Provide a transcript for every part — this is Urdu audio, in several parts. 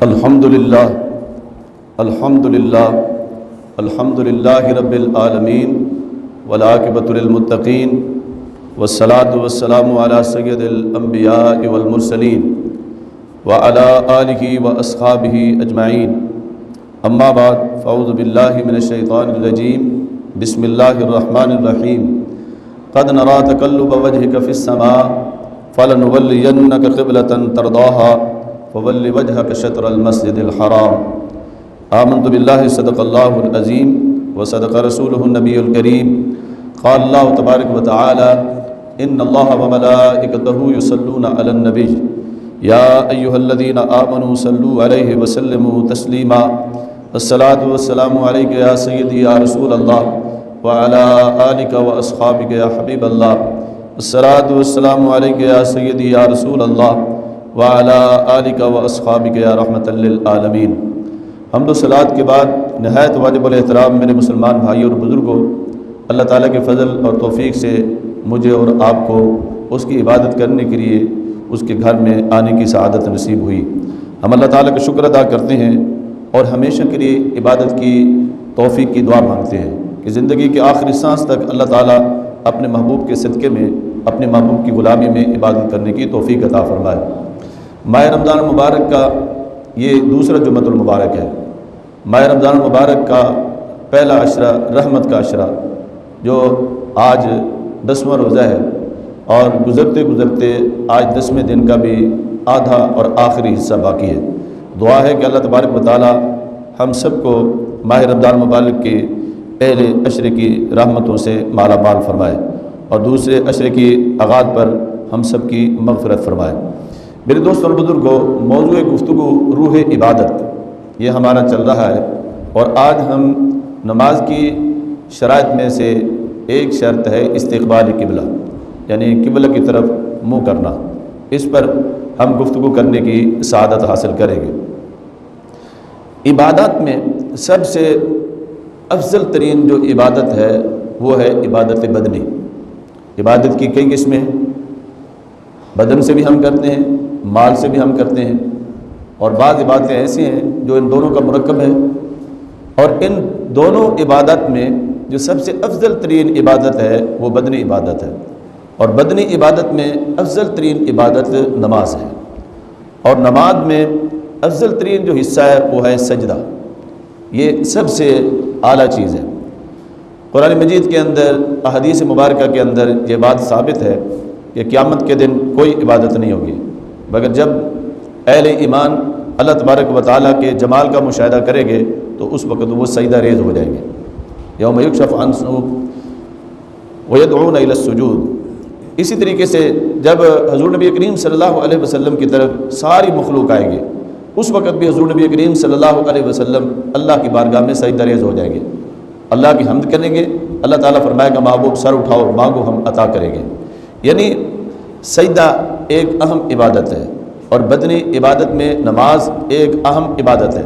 الحمدللہ الحمدللہ الحمدللہ رب العالمین والعاقبۃ للمتقین والصلاة والسلام علی سید الانبیاء والمرسلین وعلی آلہ واصحابہ اجمعین اما بعد فاعوذ باللہ من الشیطان الرجیم بسم اللہ الرحمن الرحیم قد نرى تقلب وجهك في السماء فلنولینک قبلة ترضاها فول وجهك شطر المسجد الحرام آمنت باللہ صدق اللہ العظیم وصدق رسولہ النبی الکریم قال اللہ تبارک وتعالی ان اللہ وملائکتہ یصلون علی النبی یا ایہا الذین آمنوا صلوا علیہ وسلموا تسلیما الصلاة والسلام علیک یا سیدی یا رسول اللہ وعلی آلک واصحابک یا حبیب اللہ الصلاة والسلام علیک یا سیدی یا رسول اللہ وعلی آلک واصحابک یا رحمۃ للعالمین۔ حمد و صلوات کے بعد نہایت واجب الاحترام میرے مسلمان بھائیوں اور بزرگوں، اللہ تعالیٰ کے فضل اور توفیق سے مجھے اور آپ کو اس کی عبادت کرنے کے لیے اس کے گھر میں آنے کی سعادت نصیب ہوئی۔ ہم اللہ تعالیٰ کا شکر ادا کرتے ہیں اور ہمیشہ کے لیے عبادت کی توفیق کی دعا مانگتے ہیں کہ زندگی کے آخری سانس تک اللہ تعالیٰ اپنے محبوب کے صدقے میں اپنے محبوب کی غلامی میں عبادت کرنے کی توفیق عطا فرمائے۔ ماہ رمضان المبارک کا یہ دوسرا جمعۃ المبارک ہے۔ ماہ رمضان المبارک کا پہلا عشرہ رحمت کا عشرہ جو آج 10واں روزہ ہے، اور گزرتے گزرتے آج 10ویں دن کا بھی آدھا اور آخری حصہ باقی ہے۔ دعا ہے کہ اللہ تبارک و تعالی ہم سب کو ماہ رمضان المبارک کے پہلے عشرے کی رحمتوں سے مالا مال فرمائے اور دوسرے عشرے کی آغاز پر ہم سب کی مغفرت فرمائے۔ میرے دوستوں اور بزرگوں، موضوع گفتگو روح عبادت یہ ہمارا چل رہا ہے، اور آج ہم نماز کی شرائط میں سے ایک شرط ہے استقبال قبلہ، یعنی قبلہ کی طرف منہ کرنا۔ اس پر ہم گفتگو کرنے کی سعادت حاصل کریں گے۔ عبادات میں سب سے افضل ترین جو عبادت ہے وہ ہے عبادت بدنی۔ عبادت کی کئی قسمیں ہیں، بدن سے بھی ہم کرتے ہیں، مال سے بھی ہم کرتے ہیں، اور بعض عبادتیں ایسی ہیں جو ان دونوں کا مرکب ہے، اور ان دونوں عبادت میں جو سب سے افضل ترین عبادت ہے وہ بدنی عبادت ہے، اور بدنی عبادت میں افضل ترین عبادت نماز ہے، اور نماز میں افضل ترین جو حصہ ہے وہ ہے سجدہ۔ یہ سب سے اعلیٰ چیز ہے۔ قرآن مجید کے اندر احادیث مبارکہ کے اندر یہ بات ثابت ہے کہ قیامت کے دن کوئی عبادت نہیں ہوگی مگر جب اہل ایمان اللہ تبارک و تعالیٰ کے جمال کا مشاہدہ کریں گے تو اس وقت وہ سجدہ ریز ہو جائیں گے۔ یوم یکشف عن صدور ویدعون الی السجود۔ اسی طریقے سے جب حضور نبی کریم صلی اللہ علیہ وسلم کی طرف ساری مخلوق آئے گی، اس وقت بھی حضور نبی کریم صلی اللہ علیہ وسلم اللہ کی بارگاہ میں سجدہ ریز ہو جائیں گے، اللہ کی حمد کریں گے۔ اللہ تعالیٰ فرمائے گا محبوب سر اٹھاؤ مانگو ہم عطا کریں گے۔ یعنی سجدہ ایک اہم عبادت ہے، اور بدنی عبادت میں نماز ایک اہم عبادت ہے۔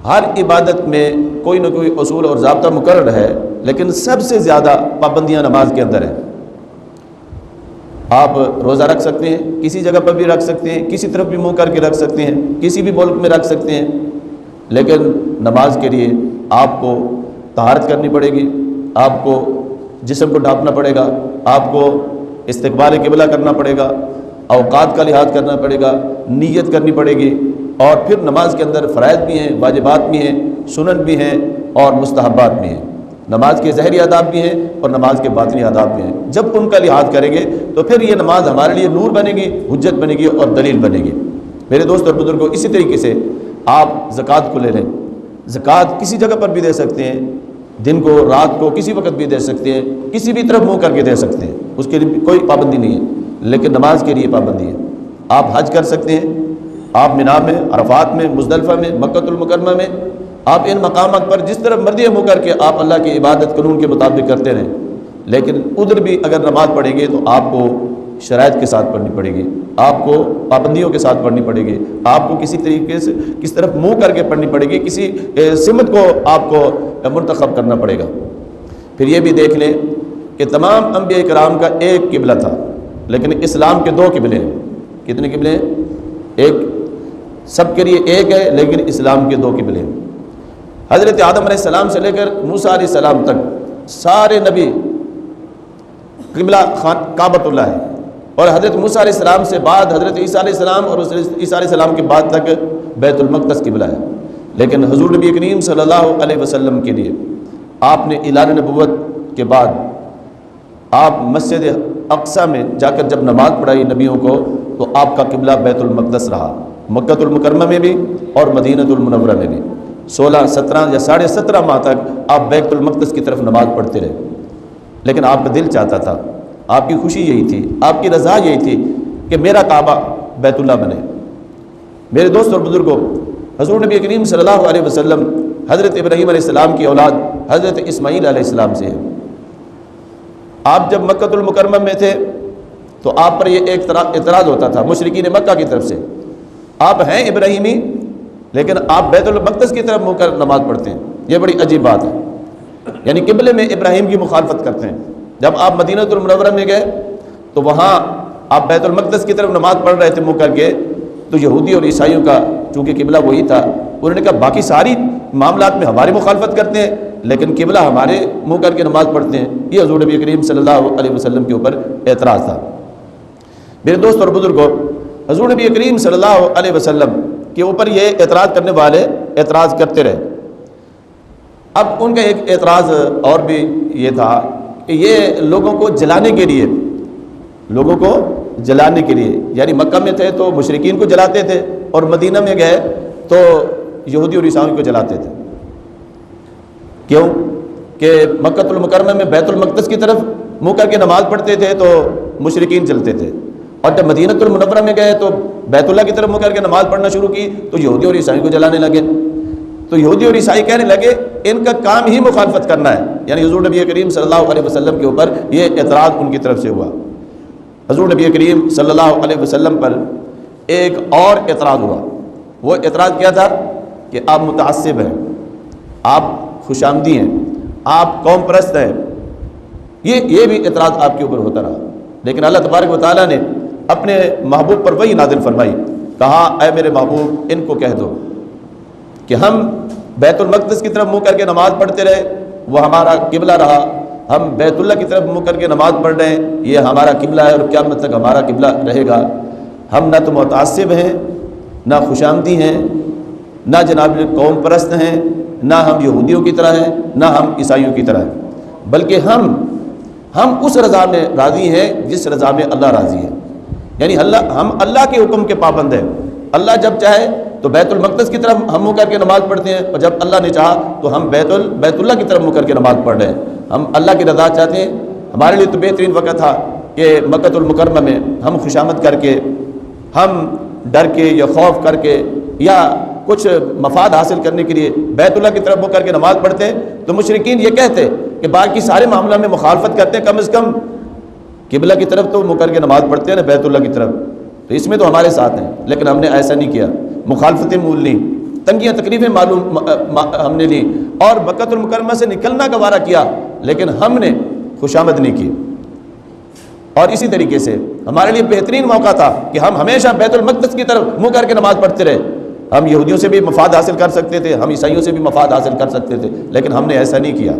ہر عبادت میں کوئی نہ کوئی اصول اور ضابطہ مقرر ہے، لیکن سب سے زیادہ پابندیاں نماز کے اندر ہیں۔ آپ روزہ رکھ سکتے ہیں، کسی جگہ پر بھی رکھ سکتے ہیں، کسی طرف بھی منہ کر کے رکھ سکتے ہیں، کسی بھی ملک میں رکھ سکتے ہیں، لیکن نماز کے لیے آپ کو طہارت کرنی پڑے گی، آپ کو جسم کو ڈھانپنا پڑے گا، آپ کو استقبال قبلہ کرنا پڑے گا، اوقات کا لحاظ کرنا پڑے گا، نیت کرنی پڑے گی، اور پھر نماز کے اندر فرائض بھی ہیں، واجبات بھی ہیں، سنن بھی ہیں اور مستحبات بھی ہیں۔ نماز کے ظاہری آداب بھی ہیں اور نماز کے باطنی آداب بھی ہیں۔ جب ان کا لحاظ کریں گے تو پھر یہ نماز ہمارے لیے نور بنے گی، حجت بنے گی اور دلیل بنے گی۔ میرے دوست اور بزرگوں، اسی طریقے سے آپ زکوٰۃ کو لے لیں۔ زکوٰۃ کسی جگہ پر بھی دے سکتے ہیں، دن کو رات کو کسی وقت بھی دے سکتے ہیں، کسی بھی طرف منہ کر کے دے سکتے ہیں، اس کے لیے کوئی پابندی نہیں ہے، لیکن نماز کے لیے پابندی ہے۔ آپ حج کر سکتے ہیں، آپ مینا میں، عرفات میں، مزدلفہ میں، مکہ المکرمہ میں، آپ ان مقامات پر جس طرف مرضی منہ کر کے آپ اللہ کی عبادت قانون کے مطابق کرتے رہیں، لیکن ادھر بھی اگر نماز پڑھیں گے تو آپ کو شرائط کے ساتھ پڑھنی پڑے گی، آپ کو پابندیوں کے ساتھ پڑھنی پڑے گی، آپ کو کسی طریقے سے کس طرف منہ کر کے پڑھنی پڑے گی، کسی سمت کو آپ کو منتخب کرنا پڑے گا۔ پھر یہ بھی دیکھ لیں کہ تمام انبیاء کرام کا ایک قبلہ تھا، لیکن اسلام کے دو قبلے ہیں۔ کتنے قبلے ہیں؟ ایک سب کے لیے ایک ہے، لیکن اسلام کے دو قبلے ہیں۔ حضرت آدم علیہ السلام سے لے کر موسیٰ علیہ السلام تک سارے نبی قبلہ کعبۃ اللہ ہے، اور حضرت موسیٰ علیہ السلام سے بعد حضرت عیسیٰ علیہ السلام اور عیسیٰ علیہ السلام کے بعد تک بیت المقدس قبلہ ہے۔ لیکن حضور نبی کریم صلی اللہ علیہ وسلم کے لیے آپ نے اعلان نبوت کے بعد آپ مسجد اقصیٰ میں جا کر جب نماز پڑھائی نبیوں کو، تو آپ کا قبلہ بیت المقدس رہا، مکہ المکرمہ میں بھی اور مدینہ المنورہ میں بھی 16، 17 یا 17.5 ماہ تک آپ بیت المقدس کی طرف نماز پڑھتے رہے۔ لیکن آپ کا دل چاہتا تھا، آپ کی خوشی یہی تھی، آپ کی رضا یہی تھی کہ میرا کعبہ بیت اللہ بنے۔ میرے دوست اور بزرگوں، حضور نبی کریم صلی اللہ علیہ وسلم حضرت ابراہیم علیہ السلام کی اولاد حضرت اسماعیل علیہ السلام سے ہے۔ آپ جب مکہ المکرمہ میں تھے تو آپ پر یہ ایک اعتراض ہوتا تھا مشرکین مکہ کی طرف سے، آپ ہیں ابراہیمی لیکن آپ بیت المقدس کی طرف منہ کر نماز پڑھتے ہیں، یہ بڑی عجیب بات ہے۔ یعنی قبلے میں ابراہیم کی مخالفت کرتے ہیں۔ جب آپ مدینہ المنورہ میں گئے تو وہاں آپ بیت المقدس کی طرف نماز پڑھ رہے تھے منہ کر کے، تو یہودی اور عیسائیوں کا چونکہ قبلہ وہی تھا، انہوں نے کہا باقی ساری معاملات میں ہماری مخالفت کرتے ہیں لیکن قبلہ ہمارے منہ کر کے نماز پڑھتے ہیں۔ یہ حضور نبی کریم صلی اللہ علیہ وسلم کے اوپر اعتراض تھا۔ میرے دوست اور بزرگوں، حضور نبی کریم صلی اللہ علیہ وسلم کے اوپر یہ اعتراض کرنے والے اعتراض کرتے رہے۔ اب ان کا ایک اعتراض اور بھی یہ تھا کہ یہ لوگوں کو جلانے کے لیے، لوگوں کو جلانے کے لیے، یعنی مکہ میں تھے تو مشرکین کو جلاتے تھے اور مدینہ میں گئے تو یہودی اور عیسائیوں کو جلاتے تھے۔ کیوں کہ مکہ المکرمہ میں بیت المقدس کی طرف منہ کر کے نماز پڑھتے تھے تو مشرکین جلتے تھے، اور جب مدینہ المنورہ میں گئے تو بیت اللہ کی طرف منہ کر کے نماز پڑھنا شروع کی تو یہودی اور عیسائیوں کو جلانے لگے۔ تو یہودی اور عیسائی کہنے لگے ان کا کام ہی مخالفت کرنا ہے، یعنی حضور نبی کریم صلی اللہ علیہ وسلم کے اوپر یہ اعتراض ان کی طرف سے ہوا۔ حضور نبی کریم صلی اللہ علیہ وسلم پر ایک اور اعتراض ہوا۔ وہ اعتراض کیا تھا کہ آپ متعصب ہیں، آپ خوش آمدی ہیں، آپ قوم پرست ہیں۔ یہ بھی اعتراض آپ کے اوپر ہوتا رہا، لیکن اللہ تبارک و تعالیٰ نے اپنے محبوب پر وہی نازل فرمائی، کہا اے میرے محبوب ان کو کہہ دو کہ ہم بیت المقدس کی طرف منہ کر کے نماز پڑھتے رہے، وہ ہمارا قبلہ رہا، ہم بیت اللہ کی طرف منہ کر کے نماز پڑھ رہے ہیں، یہ ہمارا قبلہ ہے اور قیامت تک ہمارا قبلہ رہے گا۔ ہم نہ تو متعصب ہیں، نہ خوش آمدی ہیں، نہ جناب قوم پرست ہیں، نہ ہم یہودیوں کی طرح ہیں، نہ ہم عیسائیوں کی طرح ہیں، بلکہ ہم اس رضا میں راضی ہیں جس رضا میں اللہ راضی ہے۔ یعنی ہم اللہ کے حکم کے پابند ہیں۔ اللہ جب چاہے تو بیت المقدس کی طرف ہم منہ کر کے نماز پڑھتے ہیں، اور جب اللہ نے چاہا تو ہم بیت اللہ کی طرف منہ کر کے نماز پڑھ رہے ہیں۔ ہم اللہ کی رضا چاہتے ہیں۔ ہمارے لیے تو بہترین وقت تھا کہ مکہ المکرمہ میں ہم خوشامد کر کے، ہم ڈر کے یا خوف کر کے یا کچھ مفاد حاصل کرنے کے لیے بیت اللہ کی طرف منہ کر کے نماز پڑھتے تو مشرکین یہ کہتے کہ باقی سارے معاملہ میں مخالفت کرتے ہیں، کم از کم قبلہ کی طرف تو منہ کر کے نماز پڑھتے ہیں نا بیت اللہ کی طرف، تو اس میں تو ہمارے ساتھ ہیں۔ لیکن ہم نے ایسا نہیں کیا، مخالفتیں مول لیں، تنگیاں تکلیفیں ہم نے لی اور مکہ المکرمہ سے نکلنا گوارا کیا، لیکن ہم نے خوشامد نہیں کی۔ اور اسی طریقے سے ہمارے لیے بہترین موقع تھا کہ ہم ہمیشہ بیت المقدس کی طرف منہ کر کے نماز پڑھتے رہے۔ ہم یہودیوں سے بھی مفاد حاصل کر سکتے تھے، ہم عیسائیوں سے بھی مفاد حاصل کر سکتے تھے، لیکن ہم نے ایسا نہیں کیا۔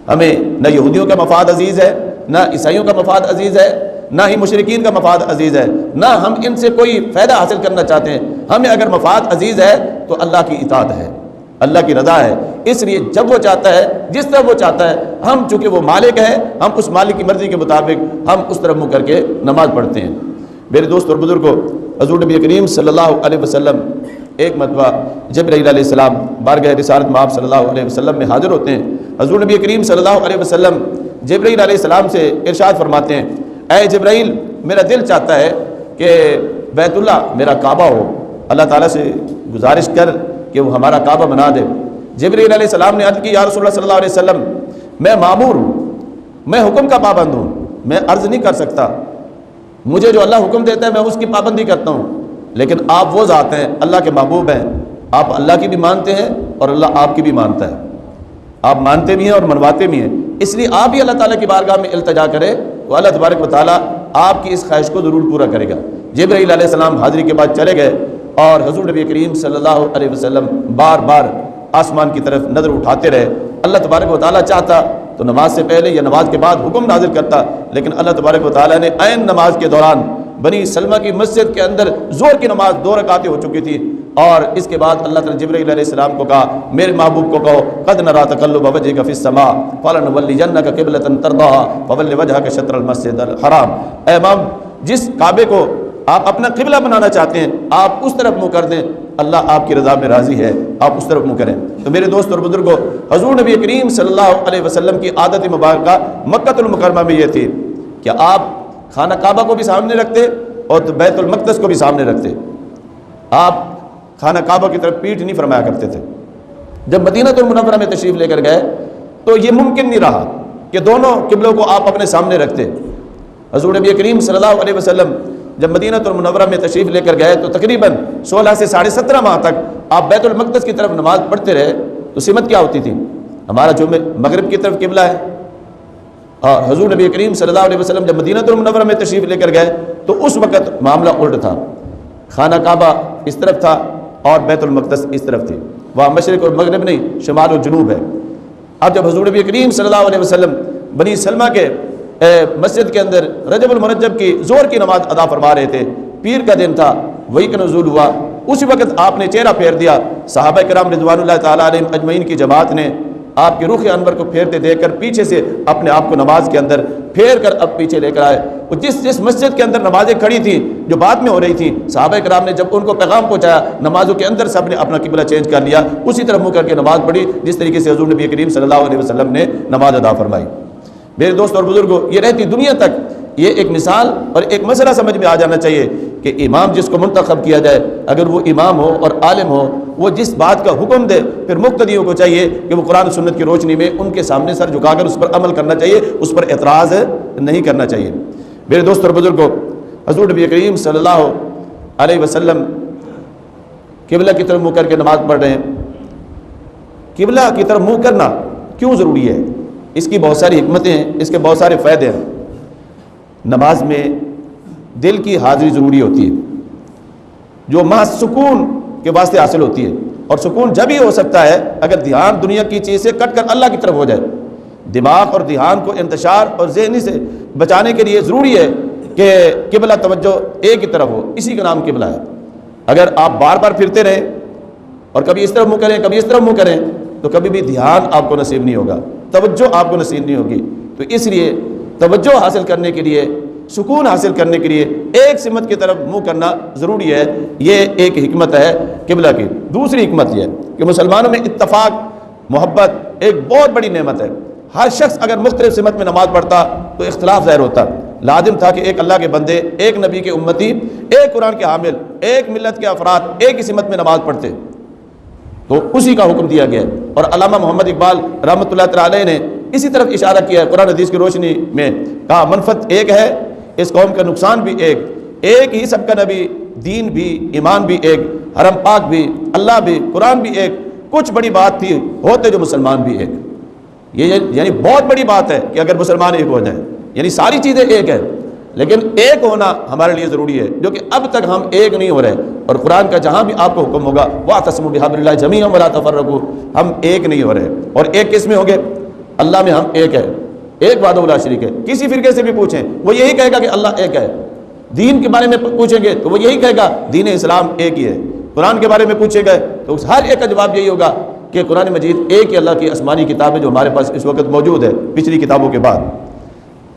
ہمیں نہ یہودیوں کا مفاد عزیز ہے، نہ عیسائیوں کا مفاد عزیز ہے، نہ ہی مشرکین کا مفاد عزیز ہے، نہ ہم ان سے کوئی فائدہ حاصل کرنا چاہتے ہیں۔ ہمیں اگر مفاد عزیز ہے تو اللہ کی اطاعت ہے، اللہ کی رضا ہے۔ اس لیے جب وہ چاہتا ہے، جس طرح وہ چاہتا ہے، ہم چونکہ وہ مالک ہے، ہم اس مالک کی مرضی کے مطابق ہم اس طرف منہ کر کے نماز پڑھتے ہیں۔ میرے دوست اور بزرگوں، حضور نبی کریم صلی اللہ علیہ وسلم ایک مرتبہ جبرائیل علیہ السلام بارگاہ رسالت میں آپ صلی اللہ علیہ وسلم میں حاضر ہوتے ہیں۔ حضور نبی کریم صلی اللہ علیہ وسلم جبرائیل علیہ السلام سے ارشاد فرماتے ہیں، اے جبرائیل میرا دل چاہتا ہے کہ بیت اللہ میرا کعبہ ہو، اللہ تعالیٰ سے گزارش کر کہ وہ ہمارا کعبہ بنا دے۔ جبرائیل علیہ السلام نے عرض کی، یا رسول اللہ صلی اللہ علیہ وسلم میں مامور ہوں، میں حکم کا پابند ہوں، میں عرض نہیں کر سکتا، مجھے جو اللہ حکم دیتا ہے میں اس کی پابندی کرتا ہوں، لیکن آپ وہ ذات ہیں، اللہ کے محبوب ہیں، آپ اللہ کی بھی مانتے ہیں اور اللہ آپ کی بھی مانتا ہے، آپ مانتے بھی ہیں اور منواتے بھی ہیں، اس لیے آپ ہی اللہ تعالیٰ کی بارگاہ میں التجا کرے تو اللہ تبارک و تعالیٰ آپ کی اس خواہش کو ضرور پورا کرے گا۔ جبرائیل علیہ السلام حاضری کے بعد چلے گئے اور حضور نبی کریم صلی اللہ علیہ وسلم بار بار آسمان کی طرف نظر اٹھاتے رہے۔ اللہ تبارک و تعالیٰ چاہتا تو نماز سے پہلے یا نماز کے بعد حکم نازل کرتا، لیکن اللہ تبارک و تعالیٰ نے عین نماز کے دوران بنی سلمہ کی مسجد کے اندر زور کی نماز 2 رکعتیں ہو چکی تھی، اور اس کے بعد اللہ تعالیٰ جبرائیل علیہ السلام کو کہا میرے محبوب کو کہو قد نری تقلب وجهك في السماء فلنولینک قبلۃ ترضاها فول وجهك شطر المسجد الحرام۔ اے امام، جس کعبے کو آپ اپنا قبلہ بنانا چاہتے ہیں آپ اس طرف منہ کر دیں، اللہ آپ کی رضا میں راضی ہے، آپ اس طرف منہ کریں۔ تو میرے دوست اور بزرگوں، حضور نبی کریم صلی اللہ علیہ وسلم کی عادت مبارکہ مکۃ المکرمہ میں یہ تھی کہ آپ خانہ کعبہ کو بھی سامنے رکھتے اور بیت المقدس کو بھی سامنے رکھتے۔ آپ خانہ کعبہ کی طرف پیٹھ نہیں فرمایا کرتے تھے۔ جب مدینہ المنورہ میں تشریف لے کر گئے تو یہ ممکن نہیں رہا کہ دونوں قبلوں کو آپ اپنے سامنے رکھتے۔ حضور نبی کریم صلی اللہ علیہ وسلم جب مدینہ المنورہ میں تشریف لے کر گئے تو تقریباً 16 سے 17.5 ماہ تک آپ بیت المقدس کی طرف نماز پڑھتے رہے۔ تو سمت کیا ہوتی تھی؟ ہمارا جو مغرب کی طرف قبلہ ہے، اور حضور نبی کریم صلی اللہ علیہ وسلم جب مدینہ المنورہ میں تشریف لے کر گئے تو اس وقت معاملہ الٹ تھا، خانہ کعبہ اس طرف تھا اور بیت المقدس اس طرف تھی، وہاں مشرق اور مغرب نہیں، شمال اور جنوب ہے۔ اب جب حضور نبی کریم صلی اللہ علیہ وسلم بنی سلمہ کے مسجد کے اندر رجب المرجب کی زور کی نماز ادا فرما رہے تھے، پیر کا دن تھا، وہی کا نزول ہوا، اسی وقت آپ نے چہرہ پھیر دیا۔ صحابہ کرام رضوان اللہ تعالیٰ علیہم اجمعین کی جماعت نے آپ کے رخ انور کو پھیرتے دیکھ کر پیچھے سے اپنے آپ کو نماز کے اندر پھیر کر اب پیچھے لے کر آئے۔ وہ جس مسجد کے اندر نمازیں کھڑی تھیں جو بعد میں ہو رہی تھیں، صحابہ کرام نے جب ان کو پیغام پہنچایا، نمازوں کے اندر سب نے اپنا قبلہ چینج کر لیا، اسی طرح منہ کر کے نماز پڑھی جس طریقے سے حضور نبی کریم صلی اللہ علیہ وسلم نے نماز ادا فرمائی۔ میرے دوست اور بزرگوں، یہ رہتی دنیا تک یہ ایک مثال اور ایک مسئلہ سمجھ میں آ جانا چاہیے کہ امام جس کو منتخب کیا جائے، اگر وہ امام ہو اور عالم ہو، وہ جس بات کا حکم دے پھر مقتدیوں کو چاہیے کہ وہ قرآن و سنت کی روشنی میں ان کے سامنے سر جھکا کر اس پر عمل کرنا چاہیے، اس پر اعتراض نہیں کرنا چاہیے۔ میرے دوست اور بزرگوں، حضور نبی کریم صلی اللہ علیہ وسلم قبلہ کی طرف منہ کر کے نماز پڑھ رہے ہیں۔ قبلہ کی طرف منہ کرنا کیوں ضروری ہے؟ اس کی بہت ساری حکمتیں ہیں، اس کے بہت سارے فائدے ہیں۔ نماز میں دل کی حاضری ضروری ہوتی ہے، جو محض سکون کے واسطے حاصل ہوتی ہے، اور سکون جب ہی ہو سکتا ہے اگر دھیان دنیا کی چیز سے کٹ کر اللہ کی طرف ہو جائے۔ دماغ اور دھیان کو انتشار اور ذہنی سے بچانے کے لیے ضروری ہے کہ قبلہ توجہ ایک ہی طرف ہو، اسی کا نام قبلہ ہے۔ اگر آپ بار بار پھرتے رہیں اور کبھی اس طرف منہ کریں کبھی اس طرف منہ کریں تو کبھی بھی دھیان آپ کو نصیب نہیں ہوگا، توجہ آپ کو نصیب نہیں ہوگی۔ تو اس لیے توجہ حاصل کرنے کے لیے، سکون حاصل کرنے کے لیے ایک سمت کی طرف منہ کرنا ضروری ہے۔ یہ ایک حکمت ہے قبلہ کی۔ دوسری حکمت یہ ہے کہ مسلمانوں میں اتفاق، محبت ایک بہت بڑی نعمت ہے۔ ہر شخص اگر مختلف سمت میں نماز پڑھتا تو اختلاف ظاہر ہوتا۔ لازم تھا کہ ایک اللہ کے بندے، ایک نبی کے امتی، ایک قرآن کے حامل، ایک ملت کے افراد ایک ہی سمت میں نماز پڑھتے، تو اسی کا حکم دیا گیا ہے۔ اور علامہ محمد اقبال رحمۃ اللہ تعالی علیہ نے اسی طرف اشارہ کیا ہے، قرآن حدیث کی روشنی میں کہا منفعت ایک ہے، اس قوم کا نقصان بھی ایک ہی سب کا نبی، دین بھی، ایمان بھی ایک، حرم پاک بھی، اللہ بھی، قرآن بھی ایک، کچھ بڑی بات تھی ہوتے جو مسلمان بھی ایک۔ یہ یعنی بہت بڑی بات ہے کہ اگر مسلمان ایک ہو جائیں، یعنی ساری چیزیں ایک ہیں، لیکن ایک ہونا ہمارے لیے ضروری ہے، جو کہ اب تک ہم ایک نہیں ہو رہے۔ اور قرآن کا جہاں بھی آپ کو حکم ہوگا وَاعْتَصِمُوا بِحَبْلِ اللَّهِ جَمِيعًا وَلَا تَفَرَّقُوا، ہم ایک نہیں ہو رہے۔ اور ایک کس میں ہوں گے؟ اللہ میں ہم ایک ہے، ایک وحدہ لا شریک ہے۔ کسی فرقے سے بھی پوچھیں وہ یہی کہے گا کہ اللہ ایک ہے۔ دین کے بارے میں پوچھیں گے تو وہ یہی کہے گا دین اسلام ایک ہی ہے۔ قرآن کے بارے میں پوچھے گئے تو ہر ایک کا جواب یہی ہوگا کہ قرآن مجید ایک ہی اللہ کی آسمانی کتاب ہے جو ہمارے پاس اس وقت موجود ہے پچھلی کتابوں کے بعد۔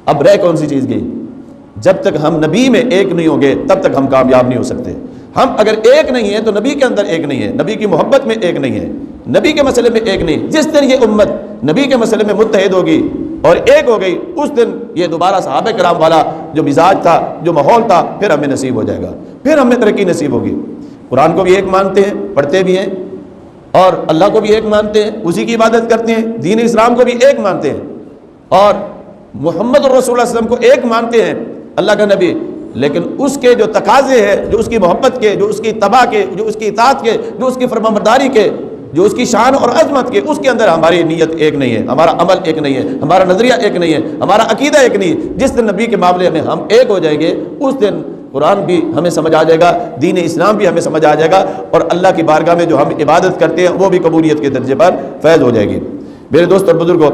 اب رہ کون سی چیز گئی؟ جب تک ہم نبی میں ایک نہیں ہوں گے تب تک ہم کامیاب نہیں ہو سکتے۔ ہم اگر ایک نہیں ہیں تو نبی کے اندر ایک نہیں ہے، نبی کی محبت میں ایک نہیں ہے، نبی کے مسئلے میں ایک نہیں۔ جس دن یہ امت نبی کے مسئلے میں متحد ہوگی اور ایک ہو گئی، اس دن یہ دوبارہ صحابہ کرام والا جو مزاج تھا، جو ماحول تھا، پھر ہمیں نصیب ہو جائے گا، پھر ہمیں ترقی نصیب ہوگی۔ قرآن کو بھی ایک مانتے ہیں، پڑھتے بھی ہیں، اور اللہ کو بھی ایک مانتے ہیں، اسی کی عبادت کرتے ہیں، دین اسلام کو بھی ایک مانتے ہیں، اور محمد رسول اللہ صلی اللہ علیہ وسلم کو ایک مانتے ہیں، اللہ کا نبی۔ لیکن اس کے جو تقاضے ہیں، جو اس کی محبت کے، جو اس کی اتباع کے، جو اس کی اطاعت کے، جو اس کی فرمانبرداری کے، جو اس کی شان اور عظمت کے، اس کے اندر ہماری نیت ایک نہیں ہے، ہمارا عمل ایک نہیں ہے، ہمارا نظریہ ایک نہیں ہے، ہمارا عقیدہ ایک نہیں ہے۔ جس دن نبی کے معاملے میں ہم ایک ہو جائیں گے، اس دن قرآن بھی ہمیں سمجھ آ جائے گا، دین اسلام بھی ہمیں سمجھ آ جائے گا، اور اللہ کی بارگاہ میں جو ہم عبادت کرتے ہیں وہ بھی قبولیت کے درجے پر فیض ہو جائے گی۔ میرے دوست اور بزرگوں،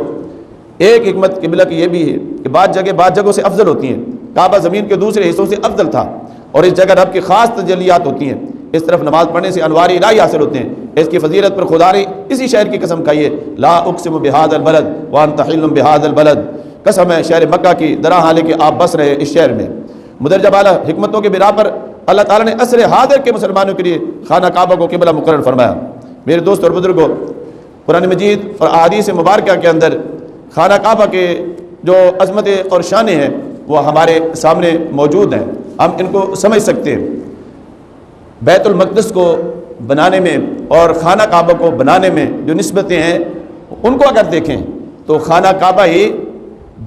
ایک حکمت قبلہ کی یہ بھی ہے کہ بعض جگہوں سے افضل ہوتی ہیں۔ کعبہ زمین کے دوسرے حصوں سے افضل تھا، اور اس جگہ رب کی خاص تجلیات ہوتی ہیں۔ اس طرف نماز پڑھنے سے انوار الہی حاصل ہوتے ہیں۔ اس کی فضیلت پر خدا نے اسی شہر کی قسم کھائی ہے، لا اقسم بہذا البلد وانت حل بہذا البلد، قسم ہے شہر مکہ کی، درا حال کہ آپ بس رہے اس شہر میں۔ مدرجہ بالا حکمتوں کے بنا پر اللہ تعالیٰ نے عصر حاضر کے مسلمانوں کے لیے خانہ کعبہ کو قبلہ مقرر فرمایا۔ میرے دوست اور بزرگوں، قرآن مجید اور احادیث مبارکہ کے اندر خانہ کعبہ کے جو عظمتیں اور شانیں ہیں وہ ہمارے سامنے موجود ہیں، ہم ان کو سمجھ سکتے ہیں۔ بیت المقدس کو بنانے میں اور خانہ کعبہ کو بنانے میں جو نسبتیں ہیں ان کو اگر دیکھیں تو خانہ کعبہ ہی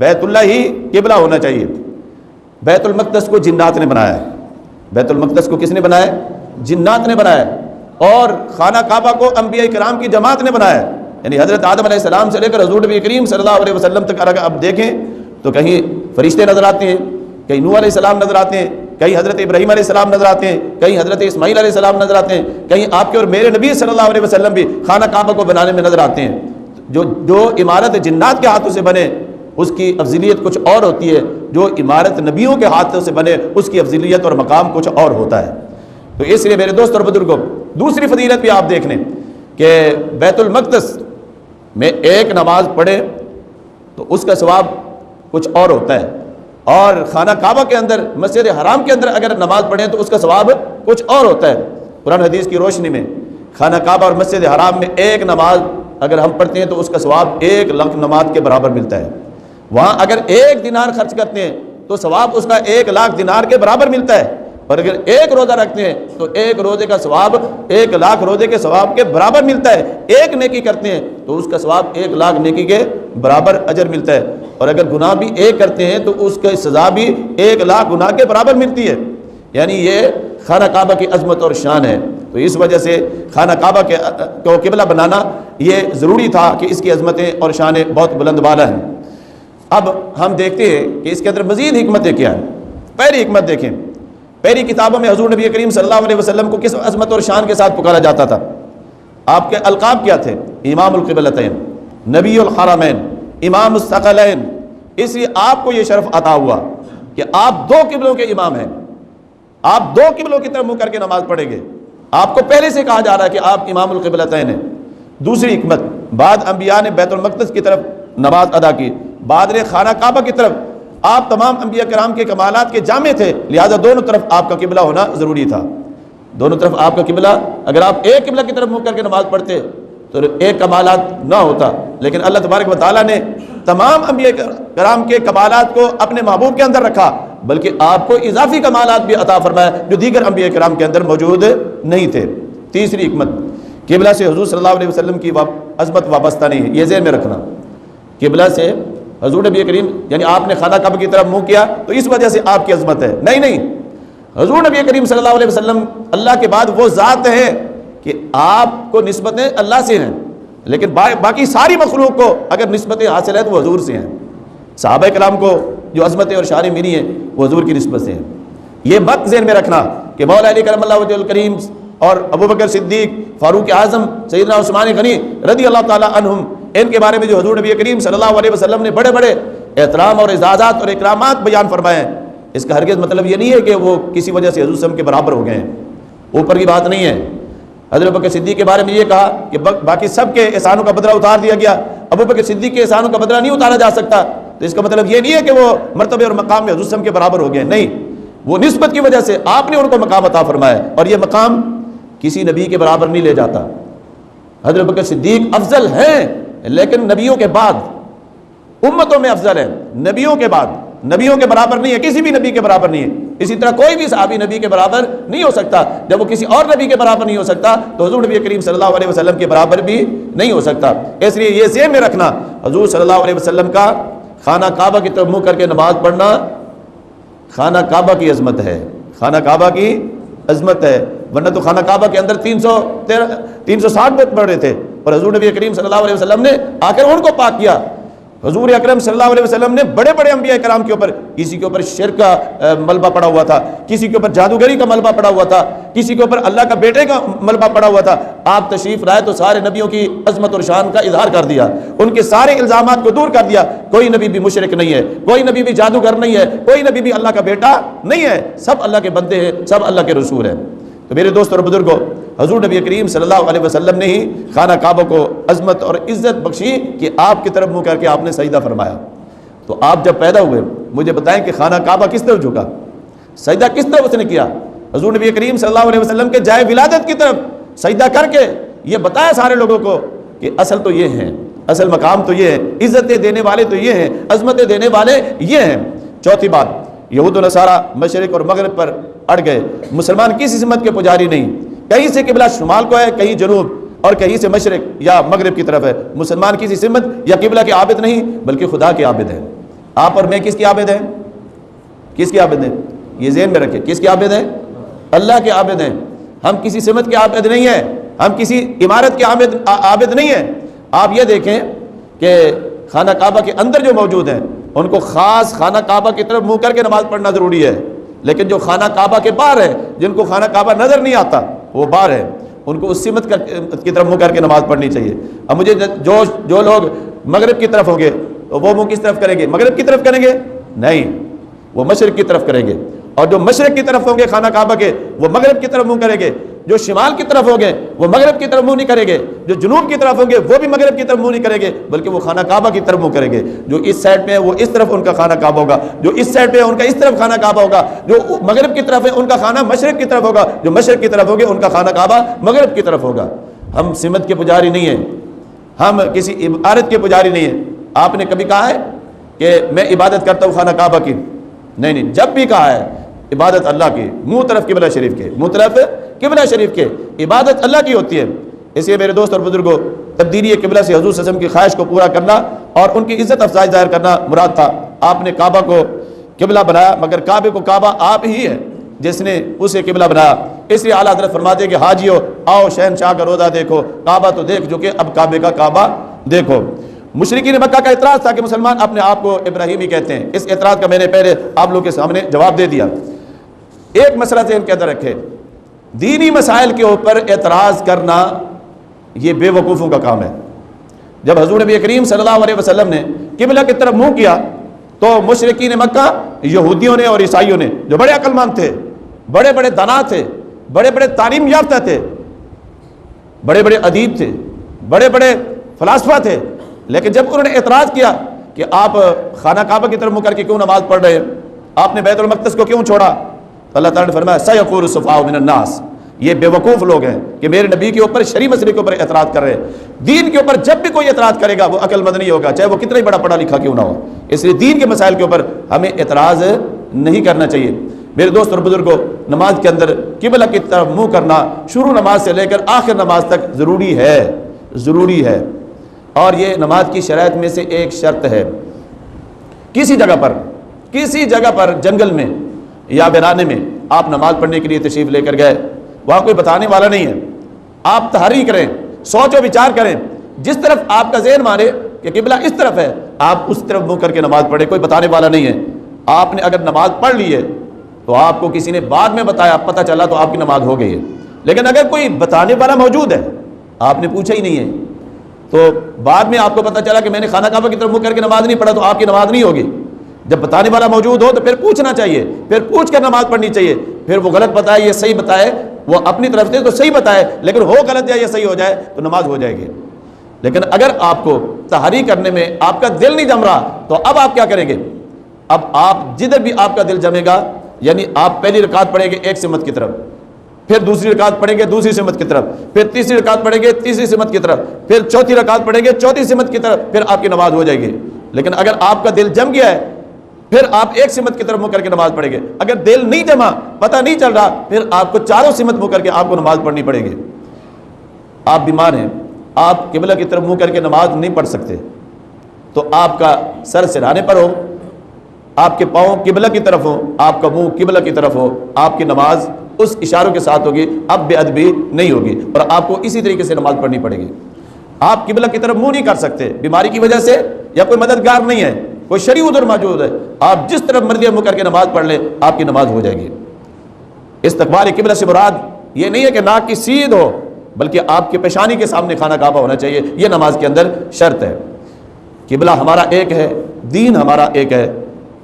بیت اللہ ہی قبلہ ہونا چاہیے۔ بیت المقدس کو جنات نے بنایا ہے، بیت المقدس کو کس نے بنایا ہے؟ جنات نے بنایا ہے، اور خانہ کعبہ کو انبیاء کرام کی جماعت نے بنایا ہے، یعنی حضرت آدم علیہ السلام سے لے کر حضور نبی کریم صلی اللہ علیہ وسلم تک اگر آپ دیکھیں تو کہیں فرشتے نظر آتے ہیں، کہیں نوح علیہ السلام نظر آتے ہیں، کہیں حضرت ابراہیم علیہ السلام نظر آتے ہیں، کہیں حضرت اسماعیل علیہ السلام نظر آتے ہیں، کہیں آپ کے اور میرے نبی صلی اللہ علیہ وسلم بھی خانہ کعبہ کو بنانے میں نظر آتے ہیں۔ جو عمارت جنات کے ہاتھوں سے بنے اس کی افضلیت کچھ اور ہوتی ہے، جو عمارت نبیوں کے ہاتھوں سے بنے اس کی افضلیت اور مقام کچھ اور ہوتا ہے۔ تو اس لیے میرے دوست اور بزرگوں، دوسری فضیلت بھی آپ دیکھ لیں کہ بیت المقدس میں ایک نماز پڑھے تو اس کا ثواب کچھ اور ہوتا ہے، اور خانہ کعبہ کے اندر مسجد حرام کے اندر اگر نماز پڑھیں تو اس کا ثواب کچھ اور ہوتا ہے۔ قرآن حدیث کی روشنی میں خانہ کعبہ اور مسجد حرام میں ایک نماز اگر ہم پڑھتے ہیں تو اس کا ثواب 1,00,000 نماز کے برابر ملتا ہے۔ وہاں اگر 1 دینار خرچ کرتے ہیں تو ثواب اس کا 1,00,000 دینار کے برابر ملتا ہے، اور اگر 1 روزہ رکھتے ہیں تو 1 روزے کا ثواب 1,00,000 روزے کے ثواب کے برابر ملتا ہے۔ 1 نیکی کرتے ہیں تو اس کا ثواب 1,00,000 نیکی کے برابر اجر ملتا ہے، اور اگر گناہ بھی 1 کرتے ہیں تو اس کی سزا بھی 1,00,000 گناہ کے برابر ملتی ہے۔ یعنی یہ خانہ کعبہ کی عظمت اور شان ہے۔ تو اس وجہ سے خانہ کعبہ کو قبلہ بنانا یہ ضروری تھا کہ اس کی عظمتیں اور شانیں بہت بلند بالا ہیں۔ اب ہم دیکھتے ہیں کہ اس کے اندر مزید حکمتیں کیا ہیں۔ پہلی حکمت دیکھیں، پہلی کتابوں میں حضور نبی کریم صلی اللہ علیہ وسلم کو کس عظمت اور شان کے ساتھ پکارا جاتا تھا؟ آپ کے القاب کیا تھے؟ امام القبلتین، نبی الحرمین، امام الثقلین۔ اس لیے آپ کو یہ شرف عطا ہوا کہ آپ 2 قبلوں کے امام ہیں، آپ 2 قبلوں کی طرف منہ کر کے نماز پڑھیں گے۔ آپ کو پہلے سے کہا جا رہا ہے کہ آپ امام القبلتین ہیں۔ دوسری حکمت، بعد انبیاء نے بیت المقدس کی طرف نماز ادا کی، بعد نے خانہ کعبہ کی طرف۔ آپ تمام انبیاء کرام کے کمالات کے جامع تھے، لہذا دونوں طرف آپ کا قبلہ ہونا ضروری تھا۔ دونوں طرف آپ کا قبلہ، اگر آپ ایک قبلہ کی طرف منہ کر کے نماز پڑھتے تو ایک کمالات نہ ہوتا، لیکن اللہ تبارک و تعالیٰ نے تمام انبیاء کرام کے کمالات کو اپنے محبوب کے اندر رکھا، بلکہ آپ کو اضافی کمالات بھی عطا فرمایا جو دیگر انبیاء کرام کے اندر موجود نہیں تھے۔ تیسری حکمت، قبلہ سے حضور صلی اللہ علیہ وسلم کی عظمت وابستہ نہیں ہے، یہ ذہن میں رکھنا۔ قبلہ سے حضور نبی کریم، یعنی آپ نے خانہ کعبہ کی طرف منہ کیا تو اس وجہ سے آپ کی عظمت ہے، نہیں، حضور نبی کریم صلی اللہ علیہ وسلم اللہ کے بعد وہ ذات ہے کہ آپ کو نسبتیں اللہ سے ہیں، لیکن باقی ساری مخلوق کو اگر نسبتیں حاصل ہیں تو وہ حضور سے ہیں۔ صحابہ کرام کو جو عظمتیں اور شانیں ملی ہیں وہ حضور کی نسبت سے ہیں۔ یہ مت ذہن میں رکھنا کہ مولا علی کرم اللہ وجہ الکریم اور ابوبکر صدیق، فاروق اعظم، سیدنا عثمان غنی رضی اللہ تعالی عنہم، ان کے بارے میں جو حضور نبی کریم صلی اللہ علیہ وسلم نے بڑے بڑے احترام اور اعزازات اور اکرامات بیان فرمائے ہیں، اس کا ہرگز مطلب یہ نہیں ہے کہ وہ کسی وجہ سے حضور صلی اللہ علیہ وسلم کے برابر ہو گئے ہیں، اوپر کی بات نہیں ہے۔ حضرت ابوبکر صدیق کے بارے میں یہ کہا کہ باقی سب کے احسانوں کا بدلہ اتار دیا گیا، ابوبکر صدیق کے احسانوں کا بدلہ نہیں اتارا جا سکتا، تو اس کا مطلب یہ نہیں ہے کہ وہ مرتبے اور مقام میں حضور صلی اللہ علیہ وسلم کے برابر ہو گئے، نہیں، وہ نسبت کی وجہ سے آپ نے ان کو مقام عطا فرمایا، اور یہ مقام کسی نبی کے برابر نہیں لے جاتا۔ حضرت ابوبکر صدیق افضل ہیں، لیکن نبیوں کے بعد امتوں میں افضل ہیں، نبیوں کے بعد، نبیوں کے برابر نہیں ہے، کسی بھی نبی کے برابر نہیں ہے۔ اسی طرح کوئی بھی صحابی نبی کے برابر نہیں ہو سکتا، جب وہ کسی اور نبی کے برابر نہیں ہو سکتا تو حضور نبی کریم صلی اللہ علیہ وسلم کے برابر بھی نہیں ہو سکتا۔ اس لیے یہ ذہن میں رکھنا، حضور صلی اللہ علیہ وسلم کا خانہ کعبہ کی طرف منہ کر کے نماز پڑھنا خانہ کعبہ کی عظمت ہے، خانہ کعبہ کی عظمت ہے، ورنہ تو خانہ کعبہ کے اندر 360 بت پڑھ رہے تھے، اور حضور نبی کریم صلی اللہ علیہ وسلم نے آ کر ان کو پاک کیا۔ حضور اکرم صلی اللہ علیہ وسلم نے بڑے بڑے انبیاء کرام کے اوپر، کسی کے اوپر شرک کا ملبہ پڑا ہوا تھا، کسی کے اوپر جادوگری کا ملبہ پڑا ہوا تھا، کسی کے اوپر اللہ کا بیٹے کا ملبہ پڑا ہوا تھا، آپ تشریف لائے تو سارے نبیوں کی عظمت اور شان کا اظہار کر دیا، ان کے سارے الزامات کو دور کر دیا، کوئی نبی بھی مشرک نہیں ہے، کوئی نبی بھی جادوگر نہیں ہے، کوئی نبی بھی اللہ کا بیٹا نہیں ہے، سب اللہ کے بندے ہیں، سب اللہ کے رسول ہیں۔ تو میرے دوست اور بزرگوں، حضور نبی کریم صلی اللہ علیہ وسلم نے ہی خانہ کعبہ کو عظمت اور عزت بخشی کہ آپ کی طرف منہ کر کے آپ نے سجدہ فرمایا۔ تو آپ جب پیدا ہوئے مجھے بتائیں کہ خانہ کعبہ کس طرف جھکا، سجدہ کس طرف اس نے کیا؟ حضور نبی کریم صلی اللہ علیہ وسلم کے جائے ولادت کی طرف سجدہ کر کے یہ بتایا سارے لوگوں کو کہ اصل تو یہ ہیں، اصل مقام تو یہ ہے، عزتیں دینے والے تو یہ ہیں، عظمتیں دینے والے یہ ہیں۔ چوتھی بات، یہود و نصارہ مشرق اور مغرب پر اڑ گئے، مسلمان کسی سمت کے پجاری نہیں، کہیں سے قبلہ شمال کو ہے، کہیں جنوب، اور کہیں سے مشرق یا مغرب کی طرف ہے، مسلمان کسی سمت یا قبلہ کے عابد نہیں بلکہ خدا کے عابد ہیں۔ آپ اور میں کس کے عابد ہیں؟ کس کے عابد ہیں؟ یہ ذہن میں رکھیں، کس کے عابد ہیں؟ اللہ کے عابد ہیں۔ ہم کسی سمت کے عابد نہیں ہیں، ہم کسی عمارت کے عابد نہیں ہیں۔ آپ یہ دیکھیں کہ خانہ کعبہ کے اندر جو موجود ہیں ان کو خاص خانہ کعبہ کی طرف منہ کر کے نماز پڑھنا ضروری ہے، لیکن جو خانہ کعبہ کے باہر ہے، جن کو خانہ کعبہ نظر نہیں آتا وہ باہر ہے، ان کو اس سمت کی طرف منہ کر کے نماز پڑھنی چاہیے۔ اب مجھے جو لوگ مغرب کی طرف ہوں گے وہ منہ کس طرف کریں گے؟ مغرب کی طرف کریں گے؟ نہیں، وہ مشرق کی طرف کریں گے، اور جو مشرق کی طرف ہوں گے خانہ کعبہ کے وہ مغرب کی طرف منہ کریں گے، جو شمال کی طرف ہوں گے وہ مغرب کی طرف منہ نہیں کریں گے، جو جنوب کی طرف ہوں گے وہ بھی مغرب کی طرف منہ نہیں کریں گے بلکہ وہ خانہ کعبہ کی طرف منہ کریں گے۔ جو اس سائڈ پہ ہے وہ اس طرف ان کا خانہ کعبہ ہوگا، جو اس سائڈ پہ ہے ان کا اس طرف خانہ کعبہ ہوگا، جو مغرب کی طرف ہے ان کا خانہ مشرق کی طرف ہوگا، جو مشرق کی طرف ہوگے ان کا خانہ کعبہ مغرب کی طرف ہوگا۔ ہم سمت کے پجاری نہیں ہیں، ہم کسی عمارت کے پجاری نہیں ہیں۔ آپ نے کبھی کہا ہے کہ میں عبادت کرتا ہوں خانہ کعبہ کی؟ نہیں، جب بھی کہا ہے عبادت اللہ کی، منہ طرف قبلہ شریف کے، منہ طرف قبلہ شریف کے، عبادت اللہ کی ہوتی ہے۔ اس لیے میرے دوست اور بزرگوں، تبدیلی قبلہ سے حضور صلی اللہ علیہ وسلم کی خواہش کو پورا کرنا اور ان کی عزت افزائی ظاہر کرنا مراد تھا۔ آپ نے کعبہ کو قبلہ بنایا، مگر کعبے کو کعبہ آپ ہی ہے جس نے اسے قبلہ بنایا۔ اس لیے اعلیٰ حضرت فرماتے ہیں کہ حاجیو آؤ شہنشاہ کا روضہ دیکھو، کعبہ تو دیکھ چکے، اب کعبے کا کعبہ دیکھو۔ مشرکین مکہ کا اعتراض تھا کہ مسلمان اپنے آپ کو ابراہیمی کہتے ہیں، اس اعتراض کا میں نے پہلے آپ لوگ کے سامنے جواب دے دیا۔ ایک مسئلہ ذہن کے اندر رکھے، دینی مسائل کے اوپر اعتراض کرنا یہ بے وقوفوں کا کام ہے۔ جب حضور نبی کریم صلی اللہ علیہ وسلم نے قبلہ کی طرف منہ کیا تو مشرکین مکہ، یہودیوں نے اور عیسائیوں نے، جو بڑے عقل مند تھے، بڑے بڑے دانا تھے، بڑے بڑے تعلیم یافتہ تھے، بڑے بڑے ادیب تھے، بڑے بڑے فلاسفہ تھے، لیکن جب انہوں نے اعتراض کیا کہ آپ خانہ کعبہ کی طرف منہ کر کے کیوں نماز پڑھ رہے ہیں، آپ نے بیت المقدس کو کیوں چھوڑا، تو اللہ تعالیٰ نے فرمایا سَيَقُولُ السُّفَهَاءُ مِنَ النَّاسِ، یہ بے وقوف لوگ ہیں کہ میرے نبی کے اوپر شرعی مسئلے کے اوپر اعتراض کر رہے ہیں۔ دین کے اوپر جب بھی کوئی اعتراض کرے گا وہ عقل مند نہیں ہوگا، چاہے وہ کتنا ہی بڑا پڑھا لکھا کیوں نہ ہو۔ اس لیے دین کے مسائل کے اوپر ہمیں اعتراض نہیں کرنا چاہیے۔ میرے دوست اور بزرگوں، نماز کے اندر قبلہ کی طرف منہ کرنا شروع نماز سے لے کر آخر نماز تک ضروری ہے، اور یہ نماز کی شرائط میں سے ایک شرط ہے۔ کسی جگہ پر جنگل میں یا ویرانے میں آپ نماز پڑھنے کے لیے تشریف لے کر گئے، وہاں کوئی بتانے والا نہیں ہے، آپ تحریک کریں، سوچ و وچار کریں، جس طرف آپ کا ذہن مانے کہ قبلہ اس طرف ہے آپ اس طرف منہ کر کے نماز پڑھیں، کوئی بتانے والا نہیں ہے۔ آپ نے اگر نماز پڑھ لی ہے تو آپ کو کسی نے بعد میں بتایا، پتہ چلا تو آپ کی نماز ہو گئی ہے، لیکن اگر کوئی بتانے والا موجود ہے، آپ نے پوچھا ہی نہیں ہے، تو بعد میں آپ کو پتہ چلا کہ میں نے خانہ کعبہ کی طرف منہ کر کے نماز نہیں پڑھا، تو آپ کی نماز نہیں ہوگی۔ جب بتانے والا موجود ہو تو پھر پوچھنا چاہیے، پھر پوچھ کر نماز پڑھنی چاہیے، پھر وہ غلط بتائے یہ صحیح بتائے، وہ اپنی طرف سے تو صحیح بتائے، لیکن ہو غلط یا یہ صحیح ہو جائے تو نماز ہو جائے گی۔ لیکن اگر آپ کو تحریک کرنے میں آپ کا دل نہیں جم رہا تو اب آپ کیا کریں گے؟ اب آپ جدھر بھی آپ کا دل جمے گا، یعنی آپ پہلی رکعت پڑھیں گے ایک سمت کی طرف، پھر دوسری رکعت پڑھیں گے دوسری سمت کی طرف، پھر تیسری رکعت پڑھیں گے تیسری سمت کی طرف، پھر چوتھی رکعت پڑھیں گے چوتھی سمت کی طرف، پھر آپ کی نماز ہو جائے گی۔ لیکن اگر آپ کا دل جم گیا ہے پھر آپ ایک سمت کی طرف منہ کر کے نماز پڑھیں گے، اگر دل نہیں جمع، پتہ نہیں چل رہا، پھر آپ کو چاروں سمت منہ کر کے آپ کو نماز پڑھنی پڑے گی۔ آپ بیمار ہیں، آپ قبلہ کی طرف منہ کر کے نماز نہیں پڑھ سکتے، تو آپ کا سر سرہانے پر ہو، آپ کے پاؤں قبلہ کی طرف ہو، آپ کا منہ قبلہ کی طرف ہو، آپ کی نماز اس اشاروں کے ساتھ ہوگی، اب بے ادبی نہیں ہوگی، اور آپ کو اسی طریقے سے نماز پڑھنی پڑے گی۔ آپ قبلہ کی طرف منہ نہیں کر سکتے، بیماری کی وجہ سے یا کوئی مددگار نہیں ہے، کوئی شریع ادھر موجود ہے، آپ جس طرف مرضی منہ کر کے نماز پڑھ لیں، آپ کی نماز ہو جائے گی۔ استقبال قبلہ سے مراد یہ نہیں ہے کہ ناک کی سیدھ ہو، بلکہ آپ کے پیشانی کے سامنے خانہ کعبہ ہونا چاہیے، یہ نماز کے اندر شرط ہے۔ قبلہ ہمارا ایک ہے، دین ہمارا ایک ہے،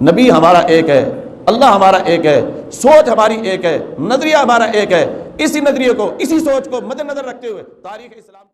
نبی ہمارا ایک ہے، اللہ ہمارا ایک ہے، سوچ ہماری ایک ہے، نظریہ ہمارا ایک ہے۔ اسی نظریے کو، اسی سوچ کو مد نظر رکھتے ہوئے تاریخ اسلام